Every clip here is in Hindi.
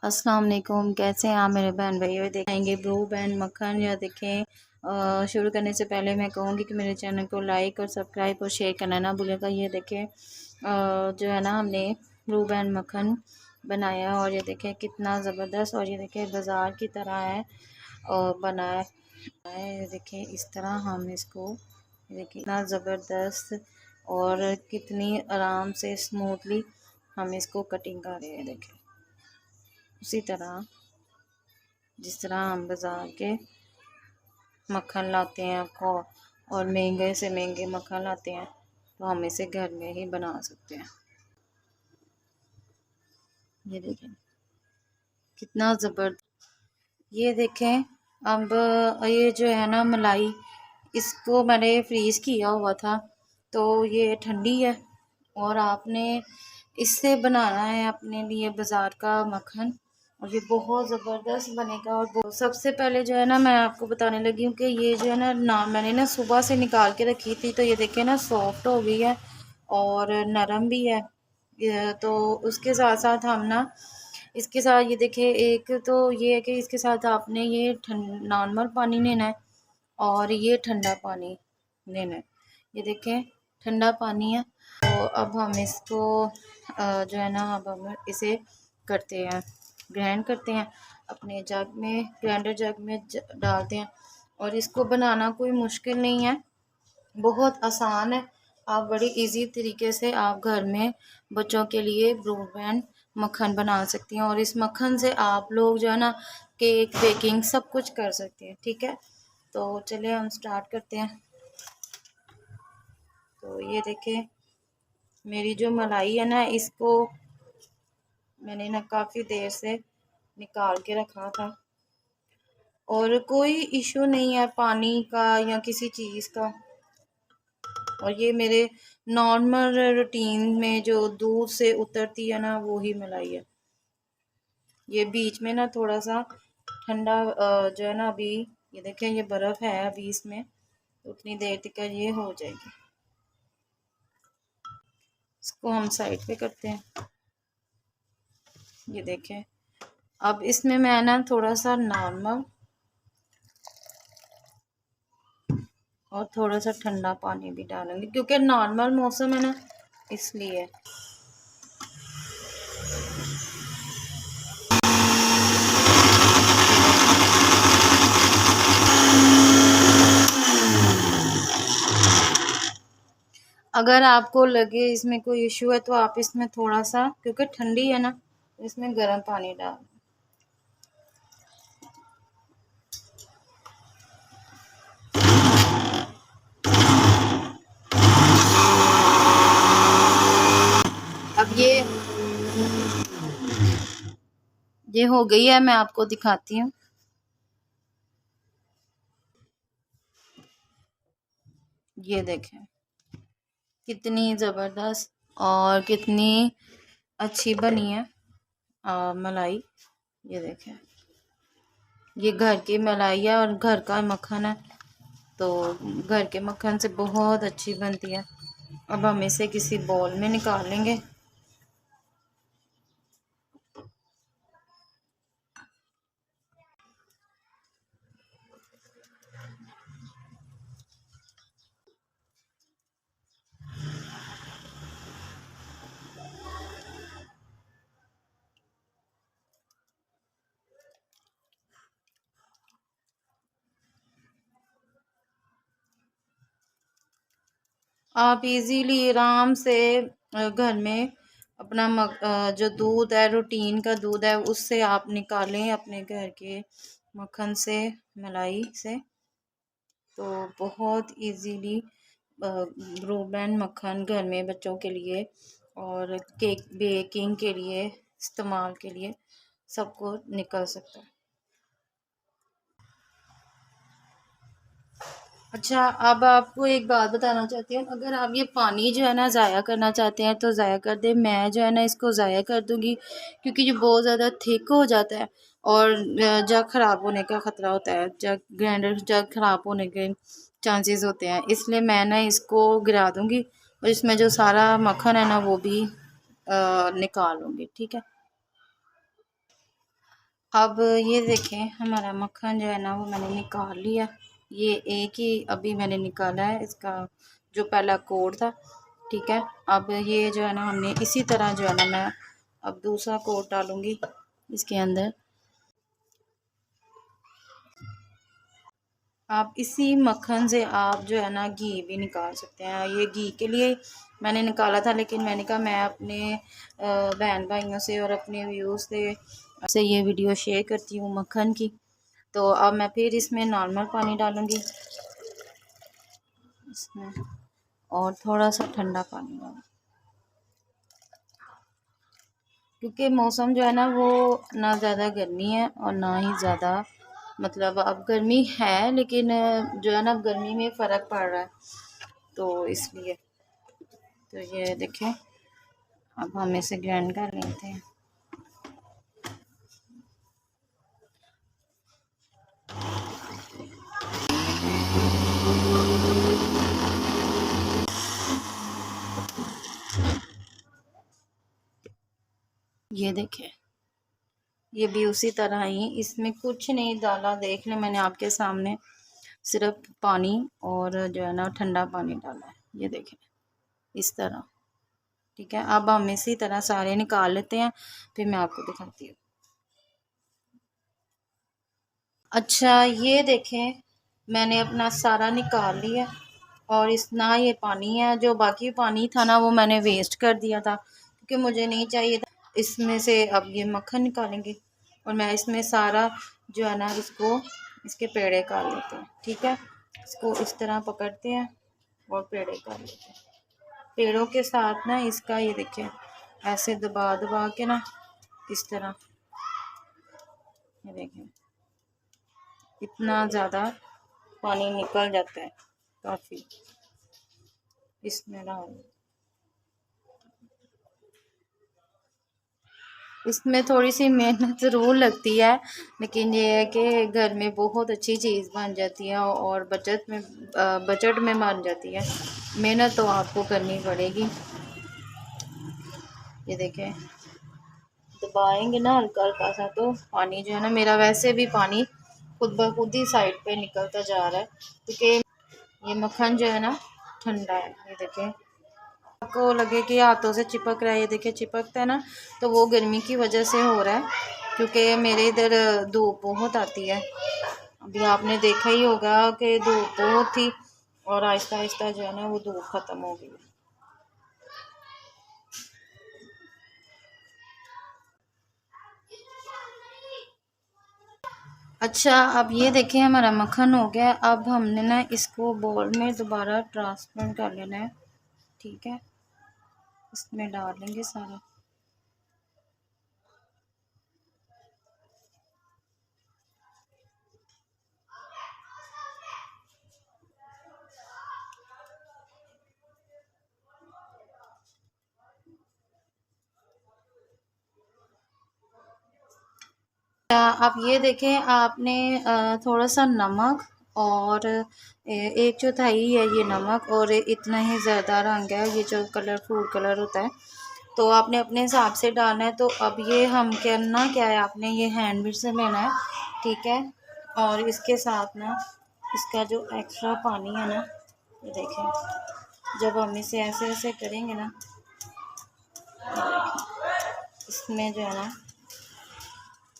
अस्सलाम वालेकुम। कैसे हैं आप मेरे बहन भाइयों। देखेंगे ब्रू बैंड मक्खन या देखें। शुरू करने से पहले मैं कहूँगी कि मेरे चैनल को लाइक और सब्सक्राइब और शेयर करना ना भूलेगा। ये देखें जो है ना हमने ब्रू बैंड मक्खन बनाया और ये देखें कितना ज़बरदस्त और ये देखें बाज़ार की तरह है और बनाया है। ये देखें इस तरह हम इसको देखिए इतना ज़बरदस्त और कितनी आराम से स्मूथली हम इसको कटिंग कर रहे हैं। देखें उसी तरह जिस तरह हम बाज़ार के मक्खन लाते हैं आपको और महंगे से महंगे मक्खन लाते हैं तो हम इसे घर में ही बना सकते हैं। ये देखें कितना ज़बरदस्त। ये देखें अब ये जो है ना मलाई, इसको मैंने फ्रीज़ किया हुआ था तो ये ठंडी है और आपने इससे बनाना है अपने लिए बाज़ार का मक्खन और ये बहुत ज़बरदस्त बनेगा। और सबसे पहले जो है ना मैं आपको बताने लगी हूँ कि ये जो है ना मैंने ना सुबह से निकाल के रखी थी तो ये देखें ना सॉफ्ट हो गई है और नरम भी है। तो उसके साथ साथ हम ना इसके साथ ये देखें एक तो ये है कि इसके साथ आपने ये नॉर्मल पानी लेना है और ये ठंडा पानी लेना है। ये देखें ठंडा पानी है। तो अब हम इसको जो है ना अब हम इसे करते हैं, ग्राइंड करते हैं अपने जग में, ग्राइंडर जग में डालते हैं और इसको बनाना कोई मुश्किल नहीं है, बहुत आसान है। आप बड़ी इजी तरीके से आप घर में बच्चों के लिए ब्रू बैंड मक्खन बना सकती हैं और इस मक्खन से आप लोग जो है ना केक बेकिंग सब कुछ कर सकते हैं। ठीक है, तो चलिए हम स्टार्ट करते हैं। तो ये देखें मेरी जो मलाई है ना इसको मैंने ना काफ़ी देर से निकाल के रखा था और कोई इशू नहीं है पानी का या किसी चीज़ का। और ये मेरे नॉर्मल रूटीन में जो दूध से उतरती है ना वो ही मलाई है। ये बीच में ना थोड़ा सा ठंडा जो है ना अभी ये देखें ये बर्फ़ है अभी इसमें, तो उतनी देर तक ये हो जाएगी। इसको हम साइड पे करते हैं। ये देखें अब इसमें मैं ना थोड़ा सा नॉर्मल और थोड़ा सा ठंडा पानी भी डालूंगी क्योंकि नॉर्मल मौसम है ना इसलिए। अगर आपको लगे इसमें कोई इशू है तो आप इसमें थोड़ा सा, क्योंकि ठंडी है ना, इसमें गर्म पानी डाल। अब ये हो गई है, मैं आपको दिखाती हूँ। ये देखें कितनी ज़बरदस्त और कितनी अच्छी बनी है मलाई। ये देखें ये घर की मलाई है और घर का मक्खन है तो घर के मक्खन से बहुत अच्छी बनती है। अब हम इसे किसी बॉल में निकाल लेंगे। आप इजीली आराम से घर में अपना जो दूध है, रूटीन का दूध है, उससे आप निकालें अपने घर के मक्खन से, मलाई से। तो बहुत इजीली ब्रू बैंड मक्खन घर में बच्चों के लिए और केक बेकिंग के लिए इस्तेमाल के लिए सबको निकल सकता है। अच्छा, अब आपको एक बात बताना चाहती हूँ, अगर आप ये पानी जो है ना ज़ाया करना चाहते हैं तो ज़ाया कर दें। मैं जो है ना इसको ज़ाया कर दूँगी क्योंकि ये बहुत ज़्यादा थिक हो जाता है और जग ख़राब होने का ख़तरा होता है, जग ग्राइंडर जग ख़राब होने के चांसेस होते हैं, इसलिए मैं ना इसको गिरा दूँगी और इसमें जो सारा मक्खन है ना वो भी निकाल लूँगी। ठीक है। अब ये देखें हमारा मक्खन जो है ना वो मैंने निकाल लिया। ये एक ही अभी मैंने निकाला है, इसका जो पहला कोट था। ठीक है, अब ये जो है ना हमने इसी तरह जो है ना मैं अब दूसरा कोट डालूंगी इसके अंदर। आप इसी मक्खन से आप जो है ना घी भी निकाल सकते हैं। ये घी के लिए मैंने निकाला था, लेकिन मैंने कहा मैं अपने बहन भाइयों से और अपने व्यूज़ से ये वीडियो शेयर करती हूँ मक्खन की। तो अब मैं फिर इसमें नॉर्मल पानी डालूँगी इसमें, और थोड़ा सा ठंडा पानी डालूँ, क्योंकि मौसम जो है ना वो ना ज़्यादा गर्मी है और ना ही ज़्यादा, मतलब अब गर्मी है लेकिन जो है ना गर्मी में फ़र्क पड़ रहा है, तो इसलिए। तो ये देखें अब हम इसे ग्राइंड कर लेते हैं। ये देखें ये भी उसी तरह ही, इसमें कुछ नहीं डाला, देख लें मैंने आपके सामने सिर्फ पानी और जो है ना ठंडा पानी डाला है। ये देखें इस तरह। ठीक है, अब हम इसी तरह सारे निकाल लेते हैं, फिर मैं आपको दिखाती हूँ। अच्छा ये देखें मैंने अपना सारा निकाल लिया, और इतना ये पानी है, जो बाकी पानी था ना वो मैंने वेस्ट कर दिया था क्योंकि मुझे नहीं चाहिए था। इसमें से अब ये मक्खन निकालेंगे और मैं इसमें सारा जो है ना इसको इसके पेड़े कर लेते हैं। ठीक है, इसको इस तरह पकड़ते हैं और पेड़े कर लेते हैं। पेड़ों के साथ ना इसका ये देखिए ऐसे दबा दबा के ना इस तरह, ये देखें इतना ज़्यादा पानी निकल जाता है काफ़ी इसमें डाल। इसमें थोड़ी सी मेहनत ज़रूर लगती है, लेकिन ये है कि घर में बहुत अच्छी चीज़ बन जाती है और बजट में बन जाती है। मेहनत तो आपको करनी पड़ेगी। ये देखें दबाएंगे ना हल्का हल्का सा तो पानी जो है ना, मेरा वैसे भी पानी खुद ब खुद ही साइड पे निकलता जा रहा है क्योंकि ये मक्खन जो है ना ठंडा है। ये देखें आपको लगे कि हाथों से चिपक रहा है, ये देखिए चिपकता है ना, तो वो गर्मी की वजह से हो रहा है क्योंकि मेरे इधर धूप बहुत आती है। अभी आपने देखा ही होगा कि धूप बहुत थी और आहिस्ता आहिस्ता जो है ना वो धूप ख़त्म हो गई। अच्छा अब ये देखें हमारा मक्खन हो गया। अब हमने ना इसको बोल में दोबारा ट्रांसफर कर लेना है। ठीक है, इसमें डाल लेंगे सारा। आप ये देखें आपने थोड़ा सा नमक और एक चौथाई है ये नमक और इतना ही ज़्यादा रंग है, ये जो कलर फूड कलर होता है, तो आपने अपने हिसाब से डालना है। तो अब ये हम करना क्या है, आपने ये हैंड मिक्सर लेना है। ठीक है, और इसके साथ ना इसका जो एक्स्ट्रा पानी है ना, ये देखें जब हम इसे ऐसे ऐसे करेंगे ना, इसमें जो है ना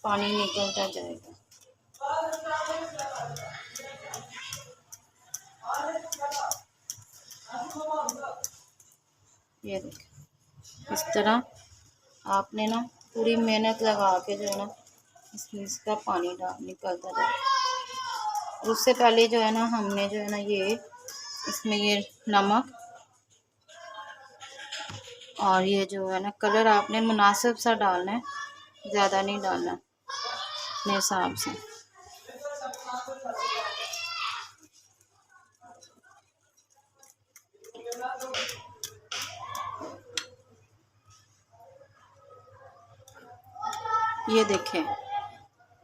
पानी निकलता जाएगा। ये देखें इस तरह आपने ना पूरी मेहनत लगा के जो है ना इसमें इसका पानी डाल निकलता जाएगा। और उससे पहले जो है ना हमने जो है ना ये इसमें ये नमक और ये जो है ना कलर आपने मुनासिब सा डालना है, ज़्यादा नहीं डालना अपने हिसाब से। ये देखें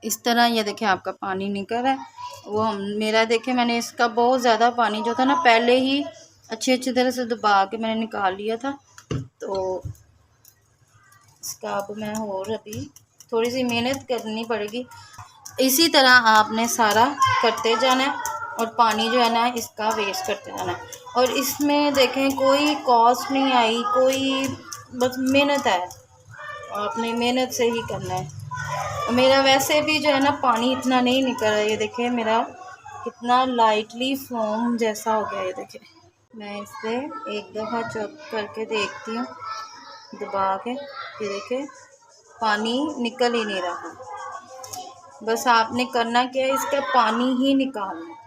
इस तरह, ये देखें आपका पानी निकल रहा है। वो हम मेरा देखें मैंने इसका बहुत ज़्यादा पानी जो था ना पहले ही अच्छी तरह से दबा के मैंने निकाल लिया था। तो इसका अब मैं और अभी थोड़ी सी मेहनत करनी पड़ेगी। इसी तरह आपने सारा करते जाना है और पानी जो है ना इसका वेस्ट करते जाना है। और इसमें देखें कोई कॉस्ट नहीं आई, कोई बस मेहनत है, आपने मेहनत से ही करना है। मेरा वैसे भी जो है ना पानी इतना नहीं निकल रहा है, ये देखें मेरा कितना लाइटली फोम जैसा हो गया। ये देखें, मैं इसे एक दफ़ा चेक करके देखती हूँ दबा के, ये देखें पानी निकल ही नहीं रहा। बस आपने करना क्या है, इसका पानी ही निकालना है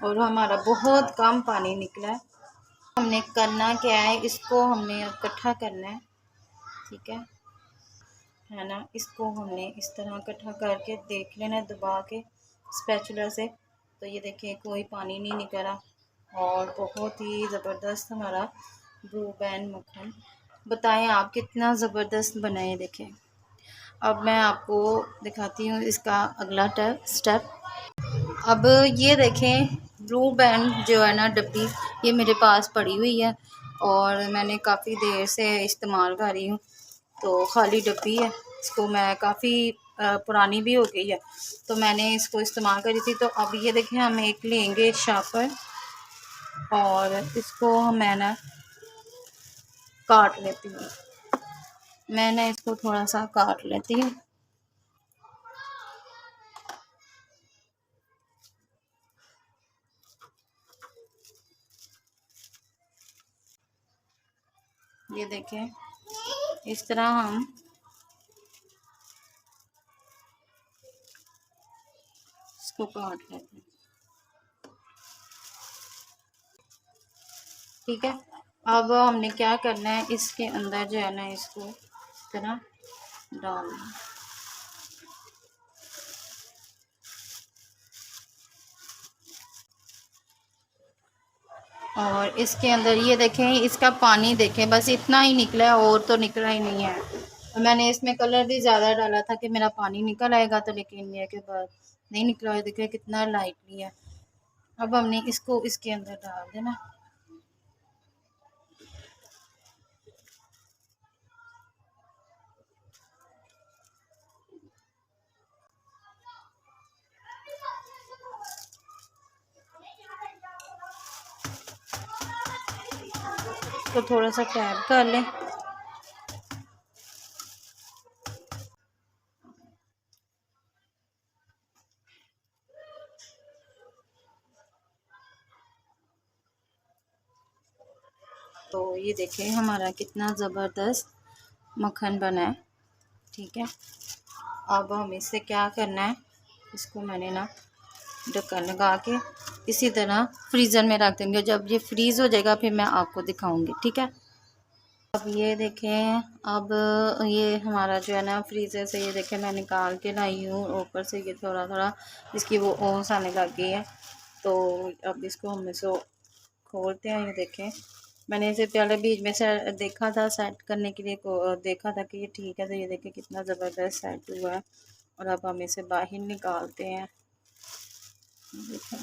और हमारा बहुत कम पानी निकला है। हमने करना क्या है, इसको हमने इकट्ठा करना है, ठीक है ना। इसको हमने इस तरह इकट्ठा करके देख लेना दबा के स्पैचुला से। तो ये देखिए कोई पानी नहीं निकला और बहुत ही ज़बरदस्त हमारा ब्रू बैन मक्खन। बताएं आप कितना ज़बरदस्त बनाए। देखें अब मैं आपको दिखाती हूँ इसका अगला स्टेप। अब ये देखें ब्रू बैंड जो है ना डब्बी, ये मेरे पास पड़ी हुई है और मैंने काफ़ी देर से इस्तेमाल कर रही हूँ। तो खाली डब्बी है, इसको मैं काफ़ी पुरानी भी हो गई है तो मैंने इसको इस्तेमाल करी थी। तो अब ये देखें हम एक लेंगे शार्पर और इसको मैं ना काट लेती हूँ। मैंने इसको थोड़ा सा काट लेती हूँ। ये देखें इस तरह हम इसको काट लेते हैं, ठीक है। अब हमने क्या करना है, इसके अंदर जो है ना इसको इस तरह डालना है। और इसके अंदर ये देखें इसका पानी देखें, बस इतना ही निकला है और तो निकला ही नहीं है। मैंने इसमें कलर भी ज़्यादा डाला था कि मेरा पानी निकल आएगा, तो लेकिन ये के बाद नहीं निकला है। देखें कितना लाइटली है। अब हमने इसको इसके अंदर डाल देना। तो थोड़ा सा टैप कर लें। तो ये देखें हमारा कितना ज़बरदस्त मक्खन बना है, ठीक है। अब हम इससे क्या करना है, इसको मैंने ना ढक्कन लगा के इसी तरह फ्रीज़र में रख देंगे। जब ये फ्रीज़ हो जाएगा फिर मैं आपको दिखाऊंगी, ठीक है। अब ये देखें, अब ये हमारा जो है ना फ्रीज़र से ये देखें मैं निकाल के लाई हूँ। ऊपर से ये थोड़ा थोड़ा इसकी वो ओस आने लग गई है। तो अब इसको हम इसको खोलते हैं। ये देखें मैंने इसे पहले बीच में से देखा था सेट करने के लिए देखा था कि ये ठीक है। तो ये देखें कितना ज़बरदस्त सेट हुआ है। और अब हम इसे बाहर निकालते हैं। देखें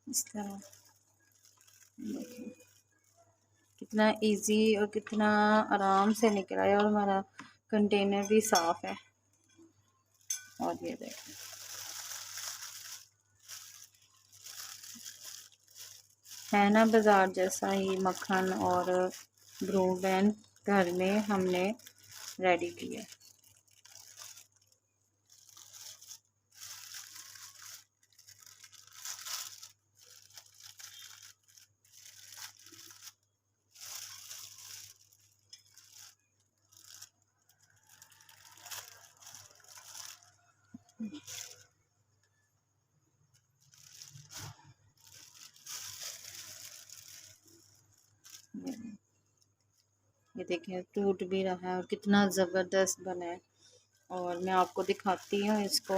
इस तरह, देखें कितना इजी और कितना आराम से निकला है और हमारा कंटेनर भी साफ़ है। और ये देखें है ना बाज़ार जैसा ही मक्खन और ब्रू बैन घर में हमने रेडी किया। ये देखें टूट भी रहा है और कितना ज़बरदस्त बना है। और मैं आपको दिखाती हूँ इसको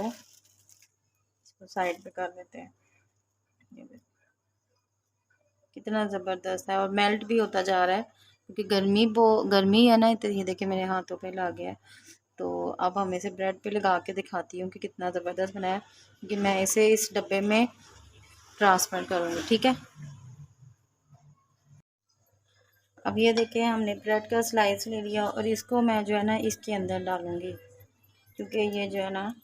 साइड पे कर लेते हैं। ये कितना ज़बरदस्त है और मेल्ट भी होता जा रहा है क्योंकि गर्मी है ना। तो ये देखिए मेरे हाथों पे लग गया है। तो अब हम इसे ब्रेड पे लगा के दिखाती हूँ कि कितना ज़बरदस्त बनाया है। कि मैं इसे इस डब्बे में ट्रांसफ़र करूँगी, ठीक है। अब ये देखें, हमने ब्रेड का स्लाइस ले लिया और इसको मैं जो है ना इसके अंदर डालूँगी, क्योंकि ये जो है ना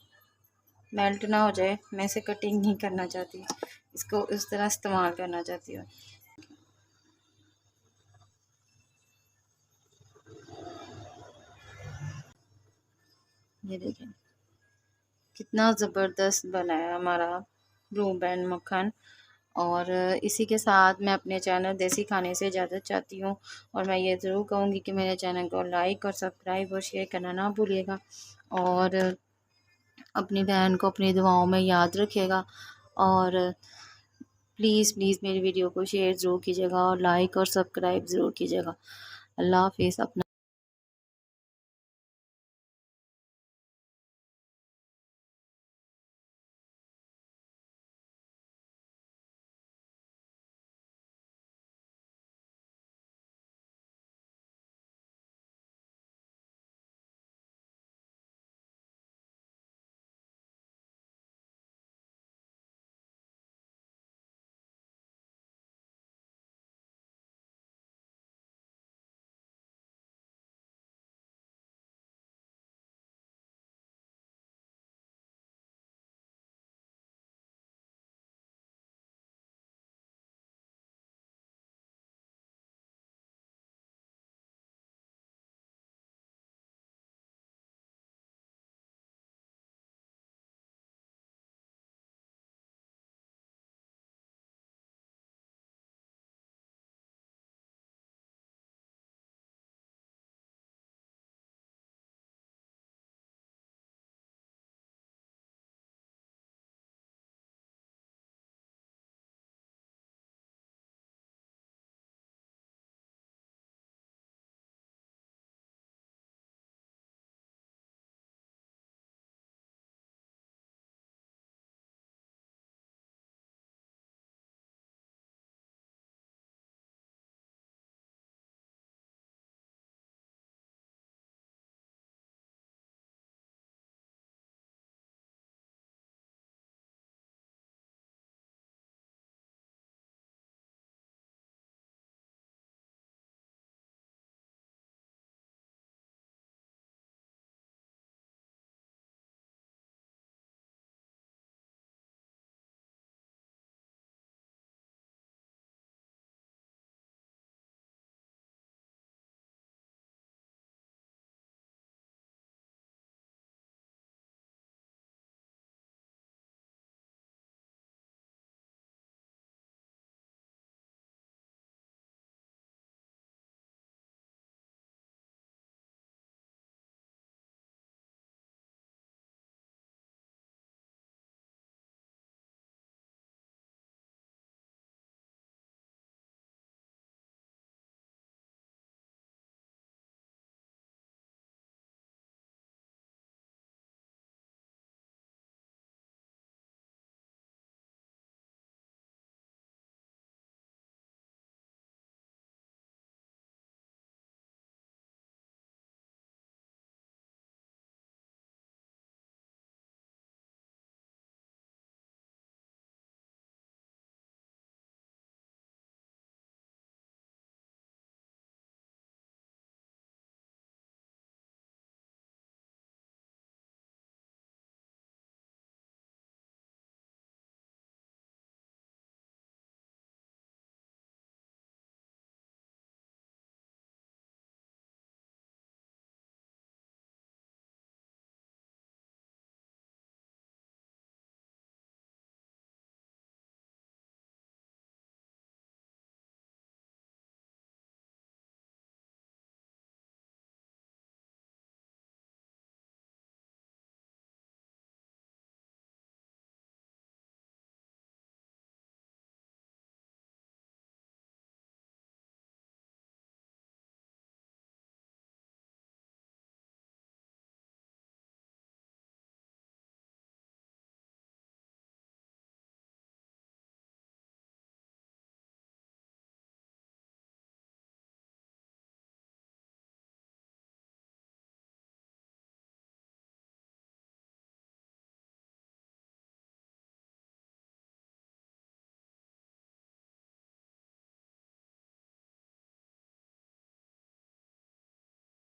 मेल्ट ना हो जाए। मैं इसे कटिंग नहीं करना चाहती, इसको इस तरह इस्तेमाल करना चाहती हूँ। ये देखें कितना ज़बरदस्त बना है हमारा ब्लू बैंड मक्खन। और इसी के साथ मैं अपने चैनल देसी खाने से इजाज़त चाहती हूँ। और मैं ये ज़रूर कहूँगी कि मेरे चैनल को लाइक और सब्सक्राइब और शेयर करना ना भूलिएगा। और अपनी बहन को अपनी दुआओं में याद रखिएगा। और प्लीज़ प्लीज़ मेरी वीडियो को शेयर ज़रूर कीजिएगा और लाइक और सब्सक्राइब ज़रूर कीजिएगा। अल्लाह हाफ़िज़। अपना